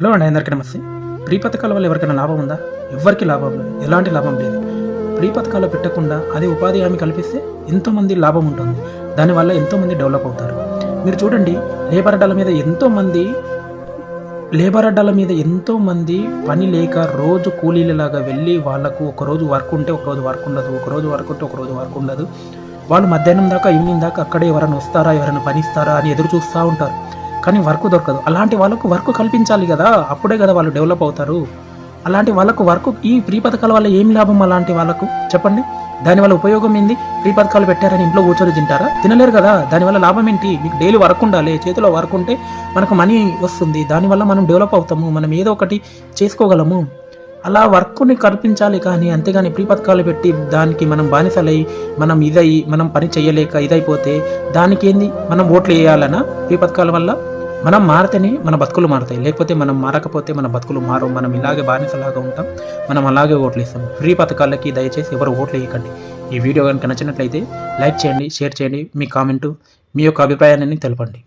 Hello అండి, అందరికీ నమస్తే. ప్రీ పథకాల వల్ల ఎవరికైనా లాభం ఉందా? ఎవరికి లాభం లేదు, ఎలాంటి లాభం లేదు. ప్రీ పథకాలు పెట్టకుండా అది ఉపాధి హామీ కల్పిస్తే ఎంతోమంది లాభం ఉంటుంది. దానివల్ల ఎంతోమంది డెవలప్ అవుతారు. మీరు చూడండి, లేబర్ అడ్డాల మీద ఎంతోమంది పని లేక రోజు కూలీలలాగా వెళ్ళి వాళ్ళకు ఒకరోజు వర్క్ ఉంటే ఒకరోజు వర్క్ ఉండదు, ఒకరోజు వర్క్ ఉంటే ఒకరోజు వర్క్ ఉండదు. వాళ్ళు మధ్యాహ్నం దాకా ఈవినింగ్ దాకా అక్కడే ఎవరైనా వస్తారా, ఎవరైనా పని ఇస్తారా అని ఎదురు చూస్తూ ఉంటారు. కానీ వర్క్ దొరకదు. అలాంటి వాళ్ళకు వర్క్ కల్పించాలి కదా, అప్పుడే కదా వాళ్ళు డెవలప్ అవుతారు. అలాంటి వాళ్ళకు వర్క్ ఈ ప్రీ పథకాల వల్ల ఏం లాభం అలాంటి వాళ్ళకు చెప్పండి. దానివల్ల ఉపయోగం ఏంది? ప్రీ పథకాలు పెట్టారని ఇంట్లో కూర్చొని తింటారా? తినలేరు కదా. దానివల్ల లాభం ఏంటి? మీకు డైలీ వర్క్ ఉండాలి, చేతిలో వర్క్ ఉంటే మనకు మనీ వస్తుంది. దానివల్ల మనం డెవలప్ అవుతాము, మనం ఏదో ఒకటి చేసుకోగలము. అలా వర్క్ని కల్పించాలి. కానీ అంతేగాని ప్రీ పథకాలు పెట్టి దానికి మనం బానిసలై మనం పని చేయలేక ఇదైపోతే దానికి ఏంది? మనం ఓట్లు వేయాలనా? ప్రీ పథకాల వల్ల మనం మారితేనే మన బతుకులు మారుతాయి, లేకపోతే మనం మారకపోతే మన బతుకులు మారవు. మనం ఇలాగే బానిసలాగా ఉంటాం, మనం అలాగే ఓట్లు వేస్తాం. ఫ్రీ పథకాలకి దయచేసి ఎవరు ఓట్లు వేయకండి. ఈ వీడియో కనుక నచ్చినట్లయితే లైక్ చేయండి, షేర్ చేయండి, మీ కామెంటు, మీ యొక్క అభిప్రాయాన్ని తెలపండి.